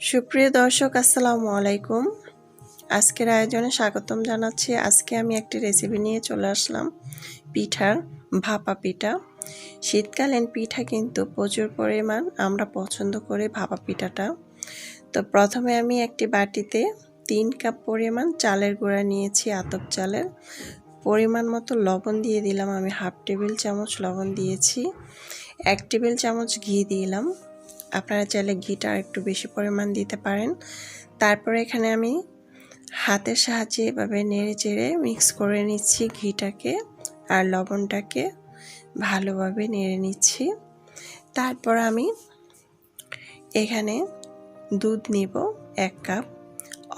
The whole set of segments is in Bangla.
সুপ্রিয় দর্শক আসসালামু আলাইকুম। আজকের আয়োজনে স্বাগতম জানাচ্ছি। আজকে আমি একটি রেসিপি নিয়ে চলে আসলাম পিঠার, ভাপা পিঠা। শীতকালীন পিঠা কিন্তু প্রচুর পরিমাণ আমরা পছন্দ করি ভাপা পিঠাটা। তো প্রথমে আমি একটি বাটিতে 3 কাপ পরিমাণ চালের গুঁড়া নিয়েছি, আতপ চালের। পরিমাণ মতো লবণ দিয়ে দিলাম, আমি হাফ টেবিল চামচ লবণ দিয়েছি। 1 টেবিল চামচ ঘি দিলাম, আপনারা চাইলে ঘিটা একটু বেশি পরিমাণ দিতে পারেন। তারপরে এখানে আমি হাতের সাহায্যে এভাবে নেড়ে চেড়ে মিক্স করে নিচ্ছি ঘিটাকে আর লবণটাকে ভালোভাবে নেড়ে নিচ্ছি। তারপর আমি এখানে দুধ নিব 1 কাপ।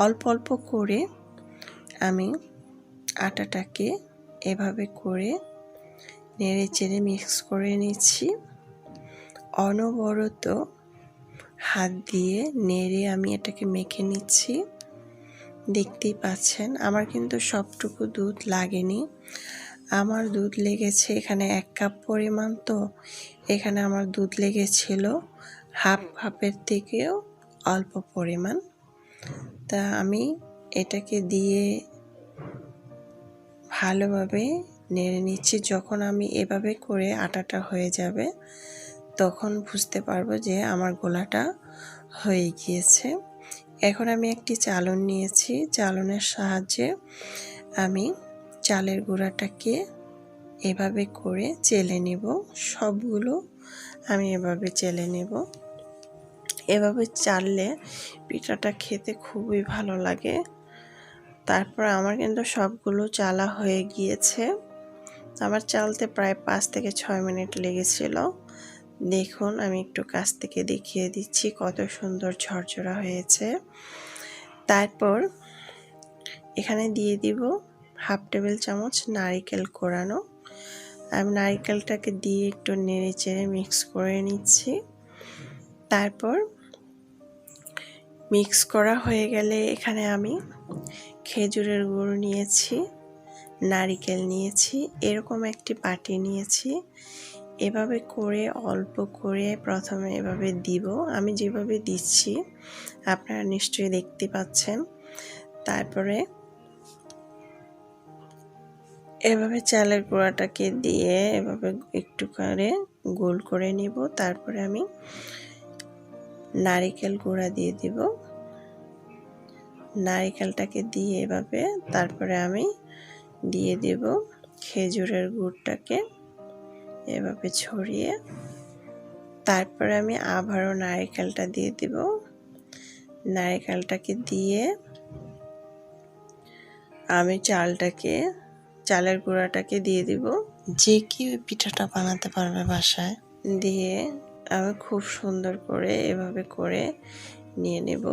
অল্প অল্প করে আমি আটাটাকে এভাবে করে নেড়ে চেড়ে মিক্স করে নিচ্ছি। অনবরত হাত দিয়ে নেড়ে আমি এটাকে মেখে নিচ্ছি। দেখতেই পাচ্ছেন আমার কিন্তু সবটুকু দুধ লাগেনি, আমার দুধ লেগেছে এখানে 1 কাপ পরিমাণ। তো এখানে আমার দুধ লেগেছিল হাফ কাপের থেকেও অল্প পরিমাণ। তা আমি এটাকে দিয়ে ভালোভাবে নেড়ে নিচ্ছি। যখন আমি এভাবে করে আটাটা হয়ে যাবে তখন বুঝতে পারবো যে আমার গোলাটা হয়ে গিয়েছে। এখন আমি একটি চালন নিয়েছি, চালনের সাহায্যে আমি চালের গুঁড়াটাকে এভাবে করে চেলে নেব। সবগুলো আমি এভাবে চেলে নেব। এভাবে চাললে পিঠাটা খেতে খুবই ভালো লাগে। তারপর আমার কিন্তু সবগুলো চালা হয়ে গিয়েছে। আমার চালতে প্রায় 5 থেকে 6 মিনিট লেগেছিল। দেখুন আমি একটু কাছ থেকে দেখিয়ে দিচ্ছি কত সুন্দর ঝরঝরা হয়েছে। তারপর এখানে দিয়ে দিব হাফ টেবিল চামচ নারকেল কোরানো। আমি নারকেলটাকে দিয়ে একটু নেড়ে চেড়ে মিক্স করে নিচ্ছি। তারপর মিক্স করা হয়ে গেলে এখানে আমি খেজুরের গুড় নিয়েছি, নারকেল নিয়েছি, এরকম একটি বাটি নিয়েছি। এভাবে করে অল্প করে প্রথমে এভাবে দিব, আমি যেভাবে দিচ্ছি আপনারা নিশ্চয়ই দেখতে পাচ্ছেন। তারপরে এভাবে চালের গুঁড়াটাকে দিয়ে এভাবে একটু করে গোল করে নিব। তারপরে আমি নারকেল গুঁড়া দিয়ে দিব, নারকেলটাকে দিয়ে এভাবে, তারপরে আমি দিয়ে দেব খেজুরের গুড়টাকে এভাবে ছড়িয়ে। তারপরে আমি আবারও নারকেলটা দিয়ে দিব, নারকেলটাকে দিয়ে আমি চালের গুঁড়াটাকে দিয়ে দিব। যে কেউ পিঠাটা বানাতে পারবে বাসায়, দিয়ে আমি খুব সুন্দর করে এভাবে করে নিয়ে নেব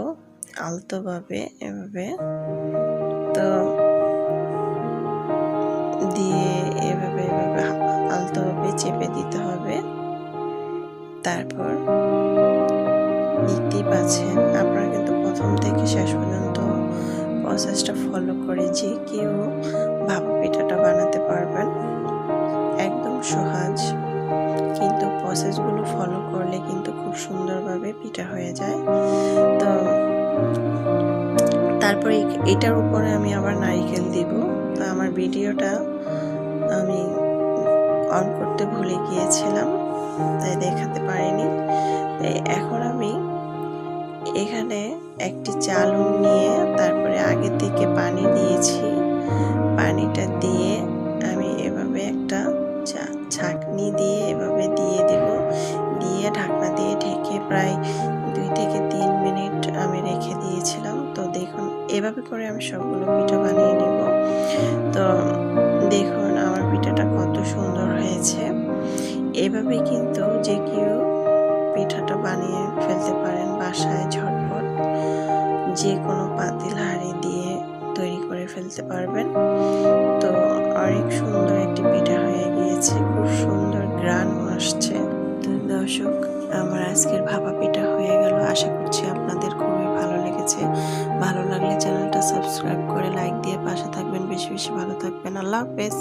আলতোভাবে এভাবে। তো দিয়ে এভাবে আলতোভাবে চেপে দিতে হবে। তারপর দেখতেই পাচ্ছেন আপনারা কিন্তু প্রথম থেকে শেষ পর্যন্ত প্রসেসটা ফলো করে যে কেউ ভাপা পিঠাটা বানাতে পারবেন। একদম সহজ, কিন্তু প্রসেসগুলো ফলো করলে কিন্তু খুব সুন্দরভাবে পিঠা হয়ে যায়। তো তারপরে এটার উপরে আমি আবার নারকেল দিব। তো আমার ভিডিওটা আমি অন করতে ভুলে গিয়েছিলাম, তাই দেখাতে পারিনি। তাই এখন আমি এখানে একটি চালন নিয়ে তারপরে আগে থেকে পানি দিয়েছি, পানিটা দিয়ে আমি এভাবে একটা ছাঁকনি দিয়ে এভাবে দিয়ে দেব। দিয়ে ঢাকনা দিয়ে ঢেকে প্রায় 2 থেকে 3 মিনিট আমি রেখে দিয়েছিলাম। তো দেখুন এভাবে করে আমি সবগুলো পিঠা বানিয়ে নেব। তো দেখুন আমার পিঠাটা কত সুন্দর হয়েছে। এভাবে কিন্তু যে কেউ পিঠাটা বানিয়ে ফেলতে পারেন বাসায় ঝটপট, যে কোনো পাতিল হাঁড়ি দিয়ে তৈরি করে ফেলতে পারবেন। তো অনেক সুন্দর একটি পিঠা হয়ে গিয়েছে, খুব সুন্দর ঘ্রাণও আসছে। তো দর্শক আমার আজকের ভাপা পিঠা হয়ে গেল। আশা করছি আপনাদের খুবই ভালো লেগেছে। ভালো লাগলে চ্যানেলটা সাবস্ক্রাইব করে লাইক দিয়ে পাশে থাকবেন। বেশি বেশি ভালো থাকবেন। আল্লাহ হাফেজ।